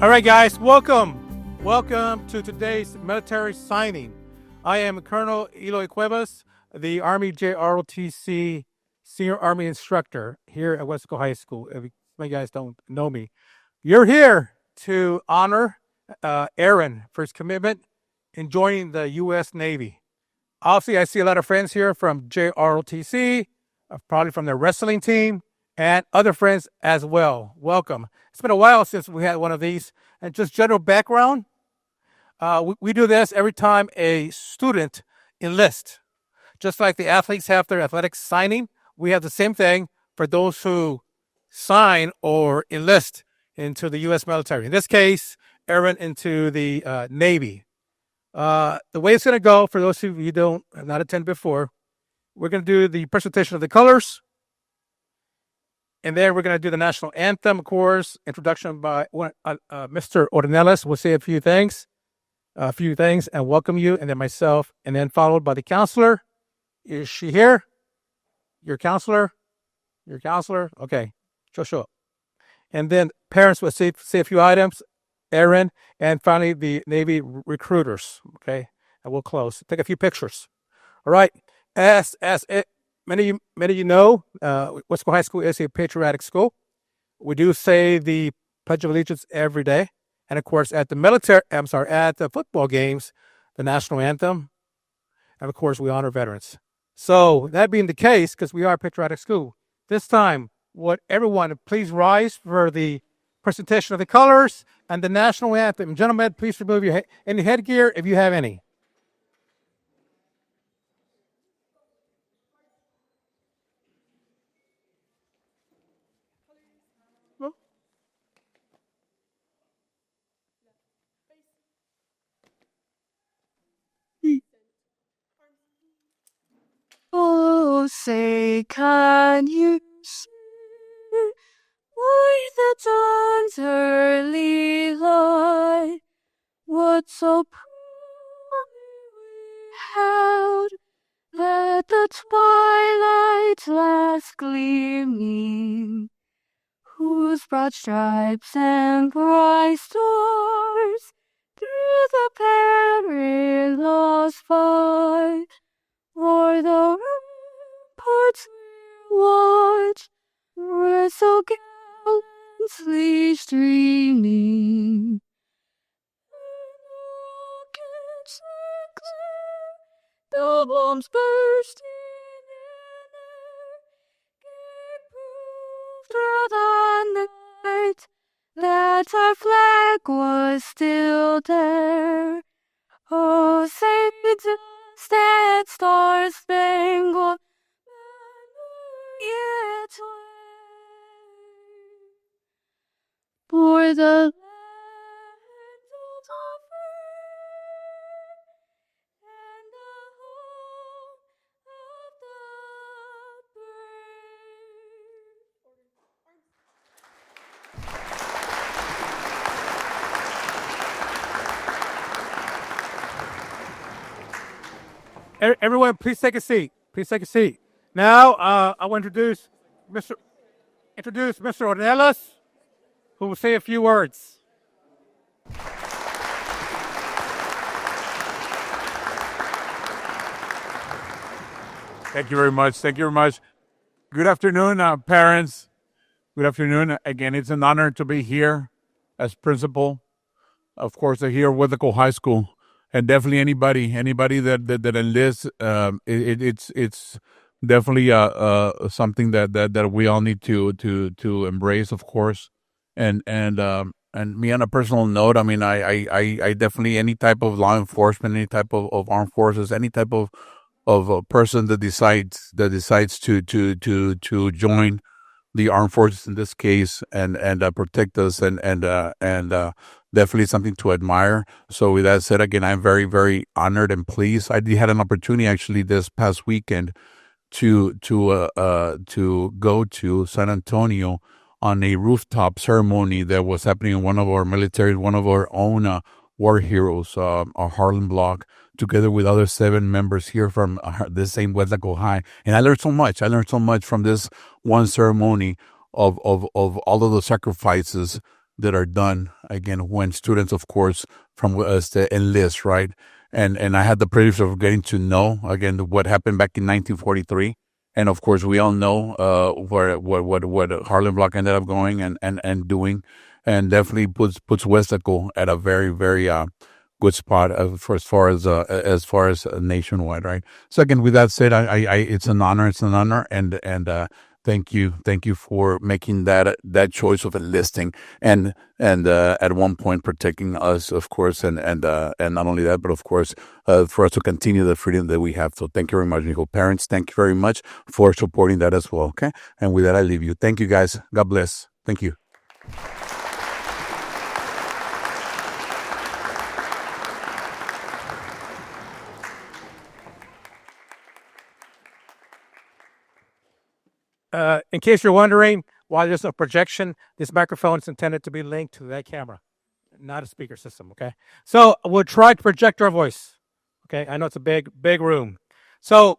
All right, guys, welcome. Welcome to today's military signing. I am Colonel Eloy Cuevas, the Army JROTC Senior Army Instructor here at Weslaco High School. If you guys don't know me, you're here to honor Aaron for his commitment in joining the U.S. Navy. Obviously, I see a lot of friends here from JROTC, probably from the wrestling team, and other friends as well. Welcome. It's been a while since we had one of these. And just general background, we do this every time a student enlists. Just like the athletes have their athletic signing, we have the same thing for those who sign or enlist into the U.S. military. In this case, Aaron into the Navy. The way it's going to go, for those of you who have not attended before, we're going to do the presentation of the colors. And then we're going to do the national anthem, of course, introduction by Mr. Ornelas. We'll say a few things, and welcome you, and then myself, and then followed by the counselor. Is she here? Your counselor? Okay, she'll show up. And then parents will say a few items, Aaron, and finally the Navy recruiters. Okay, and we'll close. Take a few pictures. All right. As many of you know, Weslaco High School is a patriotic school. We do say the Pledge of Allegiance every day, and of course at the football games, the national anthem, and of course we honor veterans. So that being the case, because we are a patriotic school, this time, would everyone please rise for the presentation of the colors and the national anthem? Gentlemen, please remove any headgear if you have any. Oh, say, can you see by the dawn's early light what so proudly we held, that the twilight's last gleaming, whose broad stripes and bright stars through the perilous fight o'er the ramparts we watched were so gallantly streaming. And the rockets that glare, the bombs bursting in air, gave proof through the night that our flag was still there. Oh, say does that star-spangled banner yet wave for the land of the free and the home of the brave? Everyone, please take a seat. Now, I will introduce Mr. Ornelas, who will say a few words. Thank you very much. Good afternoon, parents. Good afternoon. Again, it's an honor to be here as principal, of course, here at Weslaco High School. And definitely anybody that enlists, it's definitely something that we all need to embrace, of course. And me on a personal note, I mean, I definitely, any type of law enforcement, any type of armed forces, any type of a person that decides to join the armed forces in this case and protect us and definitely something to admire. So with that said, again, I'm very, very honored and pleased. I had an opportunity actually this past weekend to go to San Antonio on a rooftop ceremony that was happening in one of our own war heroes, our Harlem block, together with other 7 members here from this same Weslaco High. And I learned so much from this one ceremony of all of the sacrifices that are done again when students, of course, from us to enlist, right? And I had the privilege of getting to know again what happened back in 1943, and of course we all know where what Harlem Block ended up going and doing, and definitely puts Weslaco at a very good spot for as far as nationwide, right? So again, with that said, I it's an honor, and thank you for making that choice of enlisting and at one point protecting us, of course, and not only that, but of course, for us to continue the freedom that we have. So thank you very much, Nico. Parents, thank you very much for supporting that as well. Okay, and with that, I leave you. Thank you, guys. God bless. Thank you. In case you're wondering why there's a projection, this microphone is intended to be linked to that camera, not a speaker system. Okay, so we'll try to project our voice. Okay, I know it's a big room. So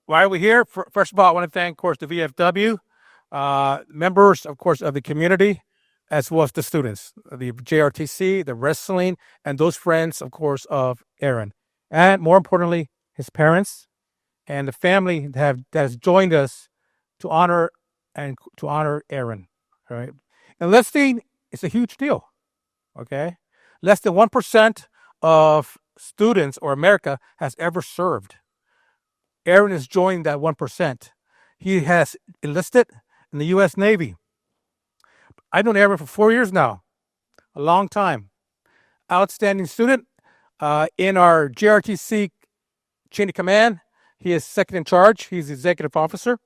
why are we here? First of all, I want to thank, of course, the VFW members, of course, of the community, as well as the students, the JRTC, the wrestling, and those friends, of course, of Aaron, and more importantly, his parents and the family that has joined us to honor Aaron. All right, enlisting is a huge deal. Okay, less than 1% of students or America has ever served. Aaron has joined that 1%. He has enlisted in the U.S. Navy. I've known Aaron for 4 years now, a long time. Outstanding student in our JRTC chain of command. He is second in charge. He's the executive officer.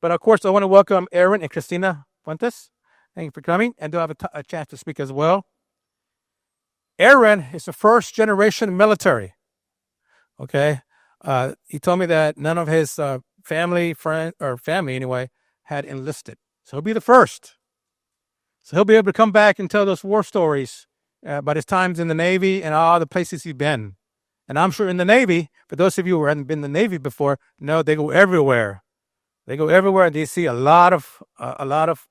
But of course, I want to welcome Aaron and Christina Fuentes. Thank you for coming, and they'll have a chance to speak as well. Aaron is a first generation military. Okay. He told me that none of his family anyway had enlisted. So he'll be the first. So he'll be able to come back and tell those war stories about his times in the Navy and all the places he's been. And I'm sure in the Navy, for those of you who haven't been in the Navy before, know they go everywhere. They go everywhere, and they see a lot of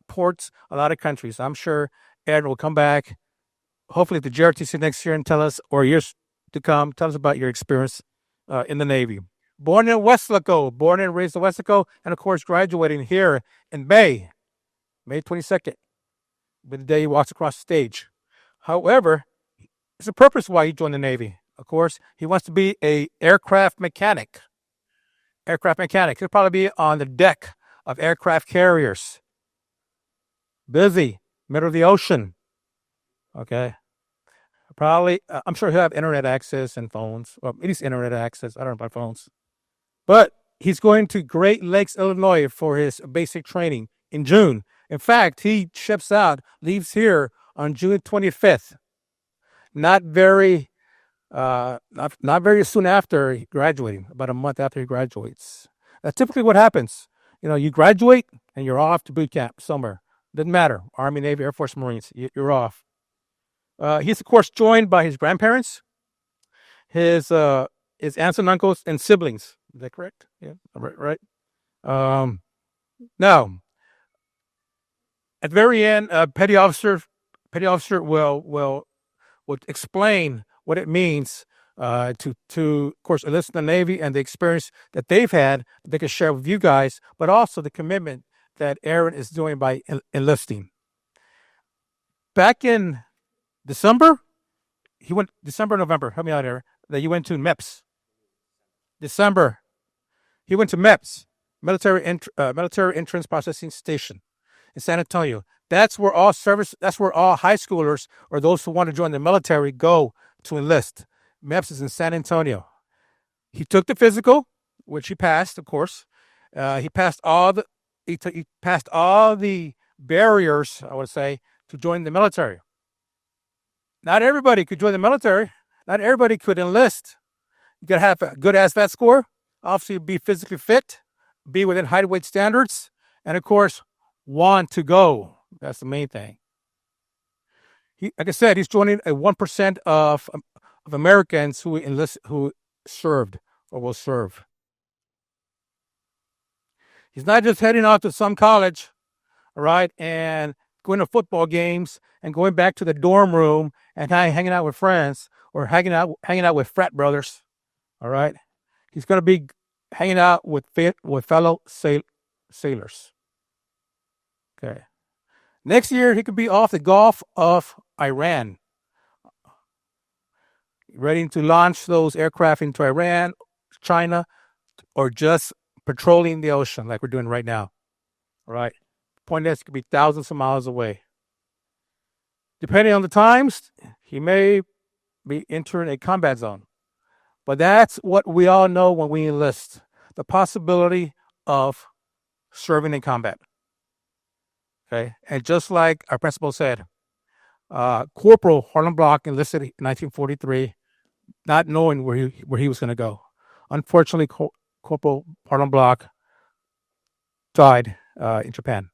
ports, a lot of countries. I'm sure Aaron will come back, hopefully at the JRTC next year, and tell us, or years to come, tell us about your experience in the Navy. Born in Weslaco, born and raised in Weslaco, and of course graduating here in May 22nd, the day he walks across the stage. However, there's a purpose why he joined the Navy. Of course, he wants to be an aircraft mechanic. He'll probably be on the deck of aircraft carriers. Busy, middle of the ocean. Okay. Probably, I'm sure he'll have internet access and phones. Well, at least internet access. I don't know about phones. But he's going to Great Lakes, Illinois for his basic training in June. In fact, he ships out, leaves here on June 25th. Not very soon after graduating, about a month after he graduates. That's typically what happens. You graduate and you're off to boot camp somewhere. Doesn't matter. Army, Navy, Air Force, Marines. You're off. He's, of course, joined by his grandparents, his aunts and uncles, and siblings. Is that correct? Yeah, right. Now, at the very end, petty officer will explain what it means to of course enlist in the Navy and the experience that they've had that they can share with you guys, but also the commitment that Aaron is doing by enlisting. Back in December, November. Help me out here. That you went to MEPS. December, he went to MEPS, Military Entrance Processing Station, in San Antonio. That's where all high schoolers or those who want to join the military go to enlist. MEPS is in San Antonio. He took the physical, which he passed, of course. He passed all the barriers, I would say, to join the military. Not everybody could join the military. Not everybody could enlist. You got to have a good ASVAT score. Obviously, be physically fit, be within height and weight standards, and of course, want to go. That's the main thing. Like I said, he's joining a 1% of Americans who served or will serve. He's not just heading off to some college, all right, and going to football games and going back to the dorm room and hanging out with friends or hanging out with frat brothers. All right. He's going to be hanging out with fellow sailors. Okay. Next year, he could be off the Gulf of Iran, ready to launch those aircraft into Iran, China, or just patrolling the ocean like we're doing right now. All right. Point is, he could be thousands of miles away. Depending on the times, he may be entering a combat zone. But that's what we all know when we enlist, the possibility of serving in combat. Okay. And just like our principal said, Corporal Harlan Block enlisted in 1943, not knowing where he was going to go. Unfortunately, Corporal Harlan Block died in Japan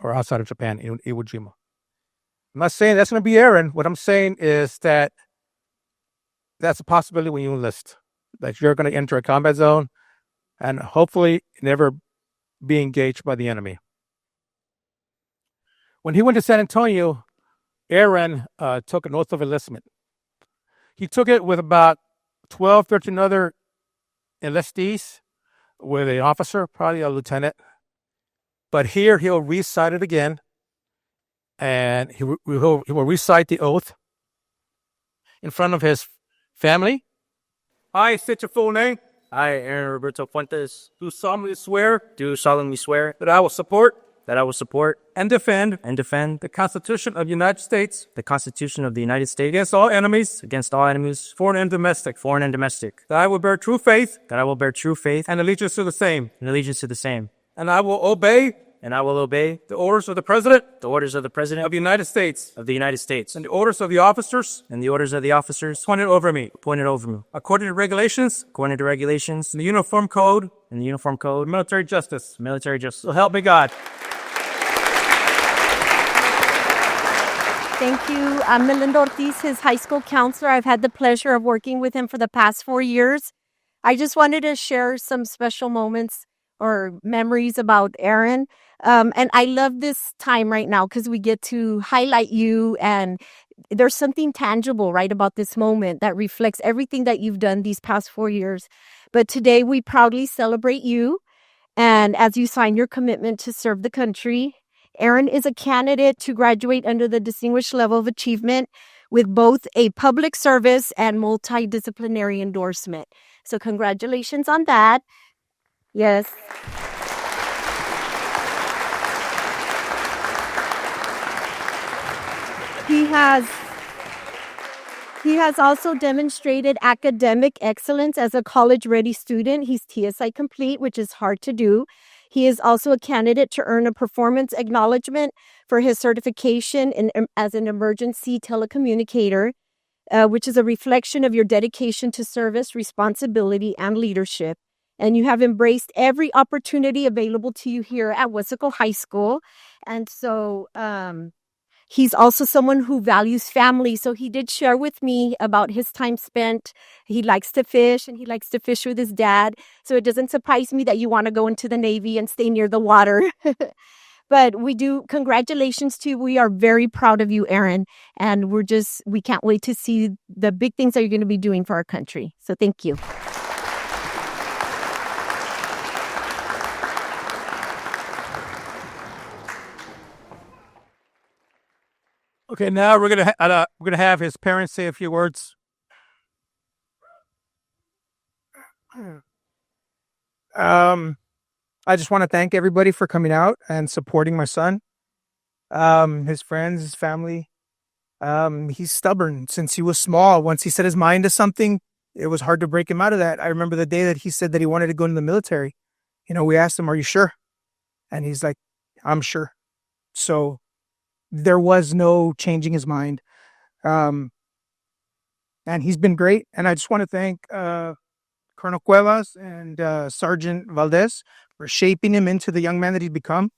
or outside of Japan in Iwo Jima. I'm not saying that's going to be Aaron. What I'm saying is that that's a possibility when you enlist, that you're going to enter a combat zone and hopefully never be engaged by the enemy. When he went to San Antonio, Aaron took an oath of enlistment. He took it with about 12, 13 other enlistees, with an officer, probably a lieutenant. But here he'll recite it again, and he will recite the oath in front of his family. I state your full name. I, Aaron Roberto Fuentes, Do solemnly swear swear that I will support that I will support and defend and defend the Constitution of the United States the Constitution of the United States against all enemies, against all enemies, foreign and domestic. That I will bear true faith I will bear true faith and allegiance to the same. and allegiance to the same. And I will obey And I will obey the orders of the President the orders of the President of the United States of the United States and the orders of the officers and the orders of the officers appointed over me, appointed over me, according to regulations according to regulations and the Uniform Code and the Uniform of Code, Military Justice. military justice. So help me God. Thank you. I'm Melinda Ortiz, his high school counselor. I've had the pleasure of working with him for the past 4 years. I just wanted to share some special moments or memories about Aaron. And I love this time right now because we get to highlight you, and there's something tangible, right, about this moment that reflects everything that you've done these past 4 years. But today we proudly celebrate you. And as you sign your commitment to serve the country, Aaron is a candidate to graduate under the Distinguished Level of Achievement with both a public service and multidisciplinary endorsement. So congratulations on that. Yes. He has also demonstrated academic excellence as a college-ready student. He's TSI complete, which is hard to do. He is also a candidate to earn a performance acknowledgement for his certification as an emergency telecommunicator, which is a reflection of your dedication to service, responsibility, and leadership. And you have embraced every opportunity available to you here at Weslaco High School. And so he's also someone who values family. So he did share with me about his time spent. He likes to fish, and he likes to fish with his dad. So it doesn't surprise me that you want to go into the Navy and stay near the water. But congratulations to you. We are very proud of you, Aaron. And we can't wait to see the big things that you're going to be doing for our country. So thank you. Okay, now we're gonna have his parents say a few words. I just want to thank everybody for coming out and supporting my son. His friends, his family. He's stubborn since he was small. Once he set his mind to something, it was hard to break him out of that. I remember the day that he said that he wanted to go into the military. We asked him, "Are you sure?" And he's like, "I'm sure." So there was no changing his mind. And he's been great. And I just want to thank Colonel Cuevas and Sergeant Valdez for shaping him into the young man that he's become.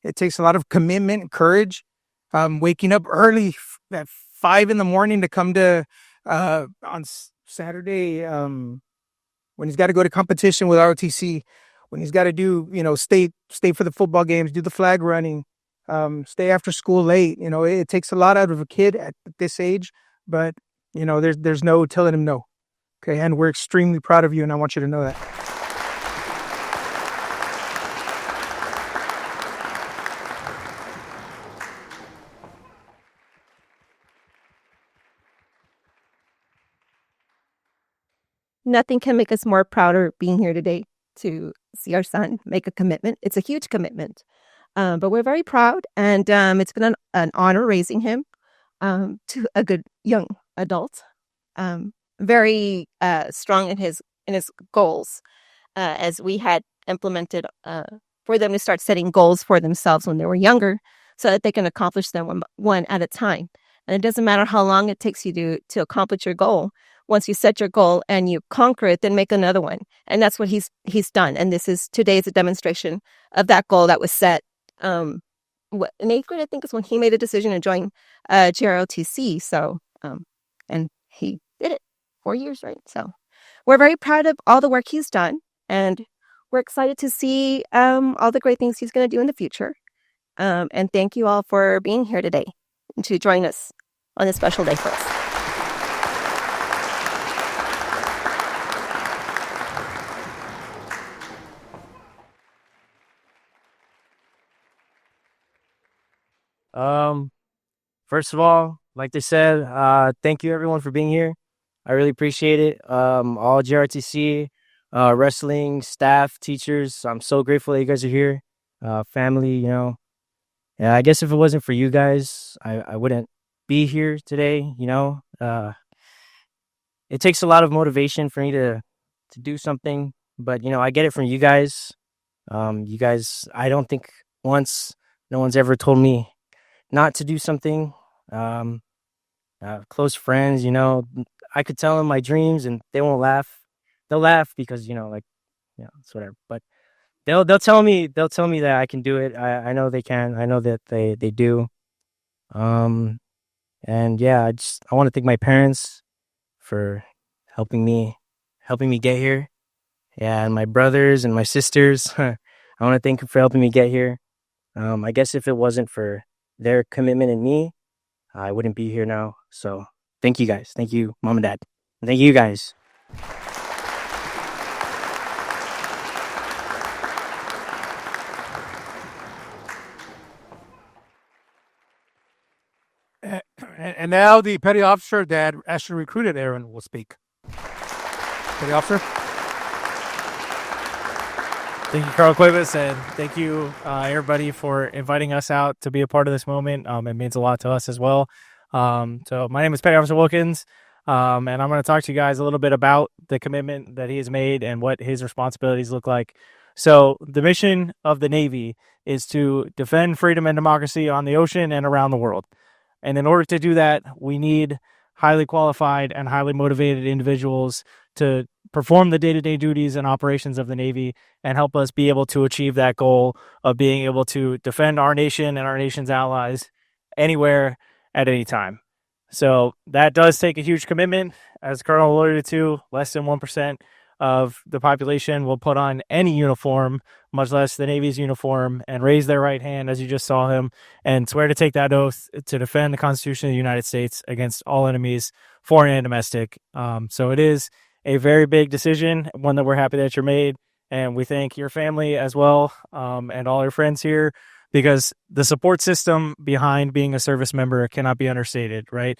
It takes a lot of commitment and courage. Waking up early at 5 a.m. to come to on Saturday when he's got to go to competition with ROTC, when he's got to do stay for the football games, do the flag running. stay after school late. It takes a lot out of a kid at this age, but there's no telling him no. Okay, and we're extremely proud of you, and I want you to know that. Nothing can make us more prouder being here today to see our son make a commitment. It's a huge commitment, but we're very proud, and it's been an honor raising him to a good young adult. Very strong in his goals, as we had implemented for them to start setting goals for themselves when they were younger, so that they can accomplish them one at a time. And it doesn't matter how long it takes you to accomplish your goal. Once you set your goal and you conquer it, then make another one. And that's what he's done. And today is a demonstration of that goal that was set. In 8th grade, I think, is when he made a decision to join GROTC. So, and he did it 4 years, right? So we're very proud of all the work he's done, and we're excited to see all the great things he's going to do in the future. And thank you all for being here today and to join us on this special day for us. First of all, like they said, thank you everyone for being here. I really appreciate it. All GRTC, wrestling, staff, teachers, I'm so grateful that you guys are here. Family, Yeah, I guess if it wasn't for you guys, I wouldn't be here today, It takes a lot of motivation for me to do something, but, I get it from you guys. You guys, I don't think no one's ever told me not to do something. Close friends, I could tell them my dreams and they won't laugh. They'll laugh because, it's whatever. But they'll tell me that I can do it. I know they can. I know that they do. And yeah, I want to thank my parents for helping me get here. Yeah, and my brothers and my sisters. I want to thank them for helping me get here. I guess if it wasn't for their commitment in me, I wouldn't be here now. So thank you guys. Thank you, Mom and Dad. And thank you guys. And now the petty officer that actually recruited Aaron will speak. Petty officer. Thank you, Carl Cuevas, and thank you, everybody, for inviting us out to be a part of this moment. It means a lot to us as well. So my name is Petty Officer Wilkins, and I'm going to talk to you guys a little bit about the commitment that he has made and what his responsibilities look like. So the mission of the Navy is to defend freedom and democracy on the ocean and around the world. And in order to do that, we need highly qualified and highly motivated individuals to perform the day-to-day duties and operations of the Navy and help us be able to achieve that goal of being able to defend our nation and our nation's allies anywhere at any time. So that does take a huge commitment. As Colonel alluded to, less than 1% of the population will put on any uniform, much less the Navy's uniform, and raise their right hand, as you just saw him, and swear to take that oath to defend the Constitution of the United States against all enemies, foreign and domestic. So it is a very big decision, one that we're happy that you're made, and we thank your family as well, and all your friends here, because the support system behind being a service member cannot be understated, right?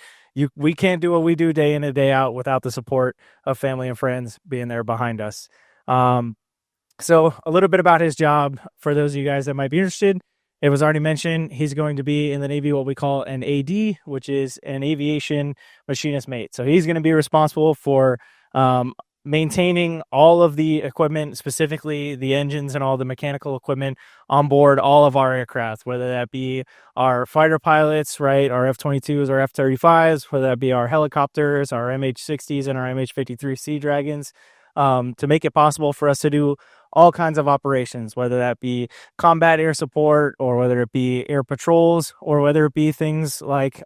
We can't do what we do day in and day out without the support of family and friends being there behind us. So a little bit about his job for those of you guys that might be interested. It was already mentioned, he's going to be in the Navy what we call an AD, which is an aviation machinist mate. So he's going to be responsible for maintaining all of the equipment, specifically the engines and all the mechanical equipment on board all of our aircraft, whether that be our fighter pilots, right, our F-22s or F-35s, whether that be our helicopters, our MH-60s and our MH-53 Sea Dragons, to make it possible for us to do all kinds of operations, whether that be combat air support or whether it be air patrols or whether it be things like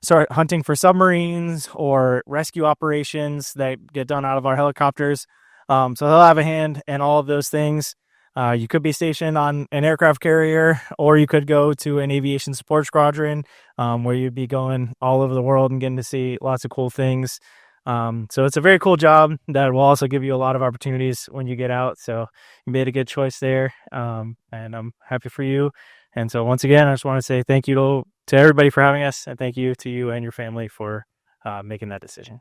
start hunting for submarines or rescue operations that get done out of our helicopters. So he'll have a hand in all of those things. You could be stationed on an aircraft carrier, or you could go to an aviation support squadron, where you'd be going all over the world and getting to see lots of cool things. So it's a very cool job that will also give you a lot of opportunities when you get out. So you made a good choice there, and I'm happy for you. And so once again, I just want to say thank you to everybody for having us, and thank you to you and your family for making that decision.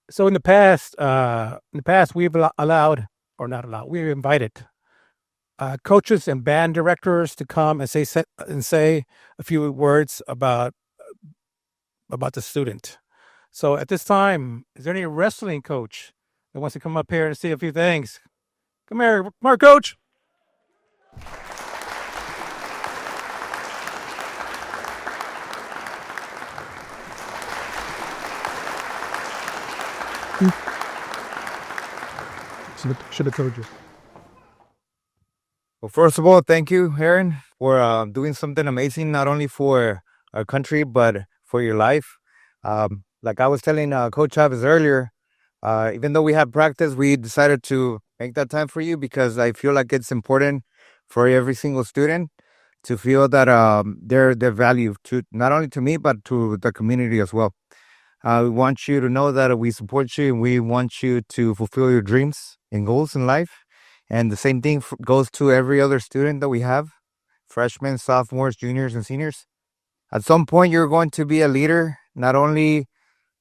So in the past, we've allowed, or not allowed, we've invited coaches and band directors to come and say a few words about the student. So at this time, is there any wrestling coach that wants to come up here and say a few things? Come here, coach. Should have told you. Well, first of all, thank you, Aaron, for doing something amazing, not only for our country, but for your life. Like I was telling Coach Chavez earlier, even though we had practice, we decided to make that time for you because I feel like it's important for every single student to feel that they're valued to not only to me, but to the community as well. We want you to know that we support you and we want you to fulfill your dreams and goals in life. And the same thing goes to every other student that we have, freshmen, sophomores, juniors, and seniors. At some point, you're going to be a leader, not only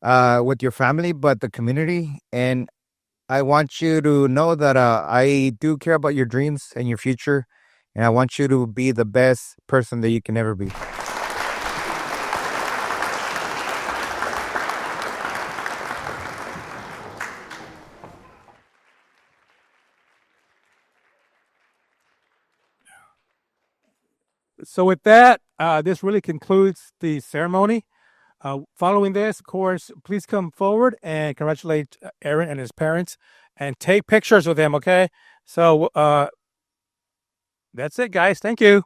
with your family, but the community. And I want you to know that I do care about your dreams and your future. And I want you to be the best person that you can ever be. So with that, this really concludes the ceremony. Following this, of course, please come forward and congratulate Aaron and his parents and take pictures with him, okay? So that's it, guys. Thank you.